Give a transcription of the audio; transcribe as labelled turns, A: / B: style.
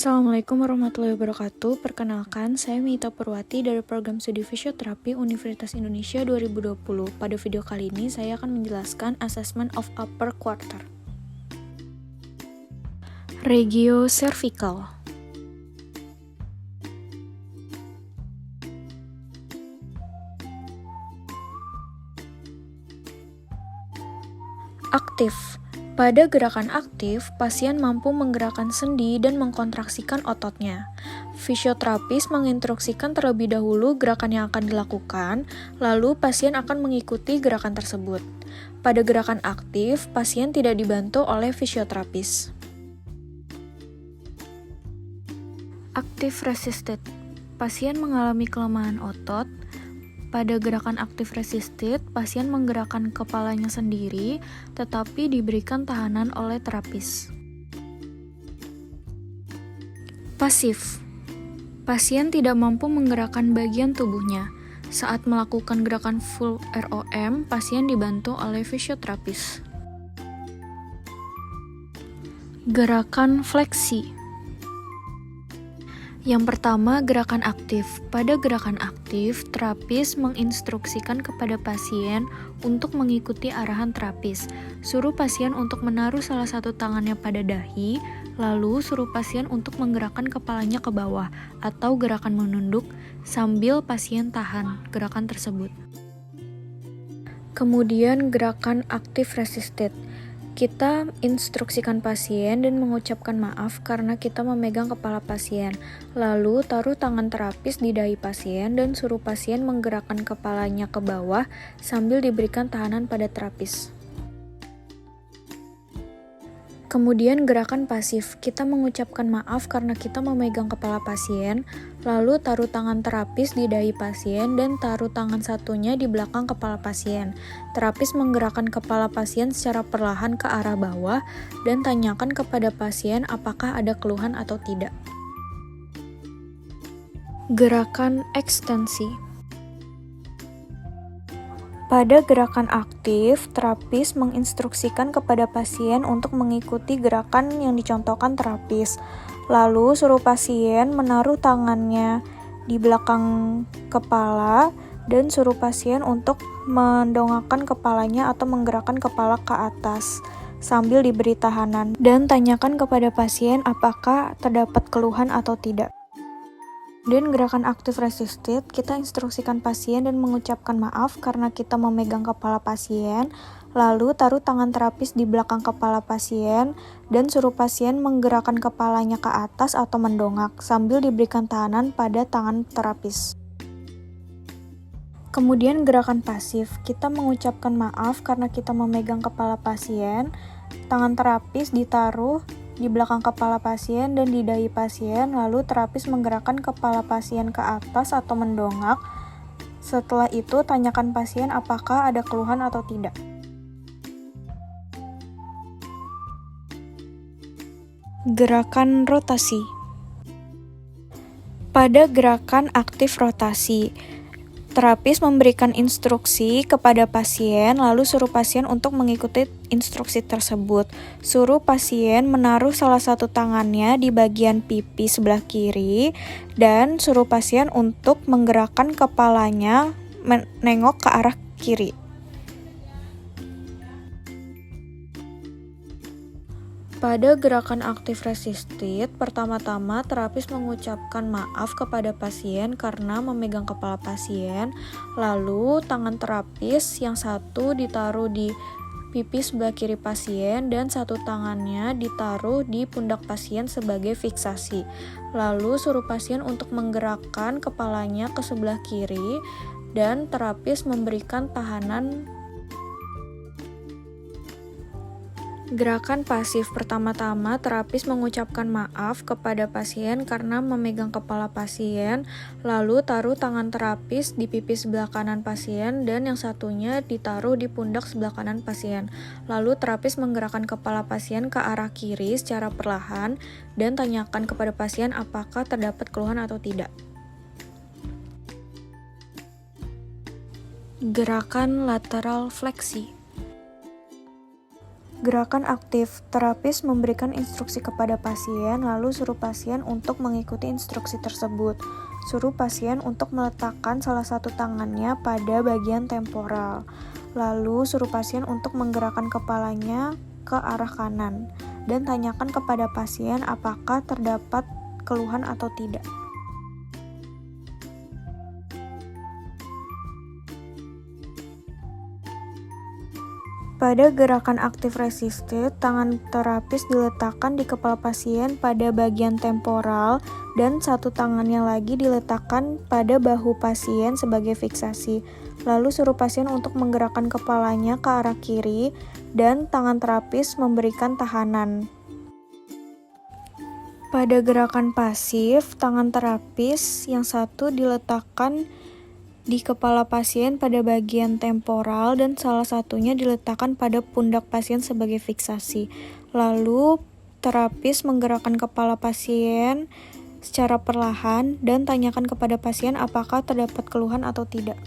A: Assalamualaikum warahmatullahi wabarakatuh. Perkenalkan, saya Mita Purwati dari Program Studi Fisioterapi Universitas Indonesia 2020. Pada video kali ini, saya akan menjelaskan Assessment of Upper Quarter. Regio cervical. Aktif. Pada gerakan aktif, pasien mampu menggerakkan sendi dan mengkontraksikan ototnya. Fisioterapis menginstruksikan terlebih dahulu gerakan yang akan dilakukan, lalu pasien akan mengikuti gerakan tersebut. Pada gerakan aktif, pasien tidak dibantu oleh fisioterapis. Active resisted. Pasien mengalami kelemahan otot. Pada gerakan aktif resisted, pasien menggerakkan kepalanya sendiri, tetapi diberikan tahanan oleh terapis. Pasif. Pasien tidak mampu menggerakkan bagian tubuhnya. Saat melakukan gerakan full ROM, pasien dibantu oleh fisioterapis. Gerakan fleksi. Yang pertama, gerakan aktif. Pada gerakan aktif, terapis menginstruksikan kepada pasien untuk mengikuti arahan terapis. Suruh pasien untuk menaruh salah satu tangannya pada dahi, lalu suruh pasien untuk menggerakkan kepalanya ke bawah atau gerakan menunduk sambil pasien tahan gerakan tersebut. Kemudian gerakan aktif resisted. Kita instruksikan pasien dan mengucapkan maaf karena kita memegang kepala pasien. Lalu taruh tangan terapis di dahi pasien dan suruh pasien menggerakkan kepalanya ke bawah sambil diberikan tahanan pada terapis. Kemudian gerakan pasif, kita mengucapkan maaf karena kita memegang kepala pasien, lalu taruh tangan terapis di dahi pasien dan taruh tangan satunya di belakang kepala pasien. Terapis menggerakkan kepala pasien secara perlahan ke arah bawah dan tanyakan kepada pasien apakah ada keluhan atau tidak. Gerakan ekstensi. Pada gerakan aktif, terapis menginstruksikan kepada pasien untuk mengikuti gerakan yang dicontohkan terapis. Lalu suruh pasien menaruh tangannya di belakang kepala dan suruh pasien untuk mendongakkan kepalanya atau menggerakkan kepala ke atas sambil diberi tahanan dan tanyakan kepada pasien apakah terdapat keluhan atau tidak. Dan gerakan aktif resisted, kita instruksikan pasien dan mengucapkan maaf karena kita memegang kepala pasien, lalu taruh tangan terapis di belakang kepala pasien, dan suruh pasien menggerakkan kepalanya ke atas atau mendongak, sambil diberikan tahanan pada tangan terapis. Kemudian gerakan pasif, kita mengucapkan maaf karena kita memegang kepala pasien, tangan terapis ditaruh di belakang kepala pasien dan di dahi pasien, lalu terapis menggerakkan kepala pasien ke atas atau mendongak. Setelah itu, tanyakan pasien apakah ada keluhan atau tidak. Gerakan rotasi. Pada gerakan aktif rotasi, terapis memberikan instruksi kepada pasien, lalu suruh pasien untuk mengikuti instruksi tersebut. Suruh pasien menaruh salah satu tangannya di bagian pipi sebelah kiri, dan suruh pasien untuk menggerakkan kepalanya menengok ke arah kiri. Pada gerakan aktif resisted, pertama-tama terapis mengucapkan maaf kepada pasien karena memegang kepala pasien, lalu tangan terapis yang satu ditaruh di pipi sebelah kiri pasien dan satu tangannya ditaruh di pundak pasien sebagai fiksasi. Lalu suruh pasien untuk menggerakkan kepalanya ke sebelah kiri dan terapis memberikan tahanan. Gerakan pasif, pertama-tama terapis mengucapkan maaf kepada pasien karena memegang kepala pasien, lalu taruh tangan terapis di pipi sebelah kanan pasien dan yang satunya ditaruh di pundak sebelah kanan pasien. Lalu terapis menggerakkan kepala pasien ke arah kiri secara perlahan dan tanyakan kepada pasien apakah terdapat keluhan atau tidak. Gerakan lateral fleksi. Gerakan aktif, terapis memberikan instruksi kepada pasien, lalu suruh pasien untuk mengikuti instruksi tersebut. Suruh pasien untuk meletakkan salah satu tangannya pada bagian temporal. Lalu suruh pasien untuk menggerakkan kepalanya ke arah kanan. Dan tanyakan kepada pasien apakah terdapat keluhan atau tidak. Pada gerakan aktif resisted, tangan terapis diletakkan di kepala pasien pada bagian temporal dan satu tangannya lagi diletakkan pada bahu pasien sebagai fiksasi. Lalu suruh pasien untuk menggerakkan kepalanya ke arah kiri dan tangan terapis memberikan tahanan. Pada gerakan pasif, tangan terapis yang satu diletakkan di kepala pasien pada bagian temporal dan salah satunya diletakkan pada pundak pasien sebagai fiksasi. Lalu, terapis menggerakkan kepala pasien secara perlahan dan tanyakan kepada pasien apakah terdapat keluhan atau tidak.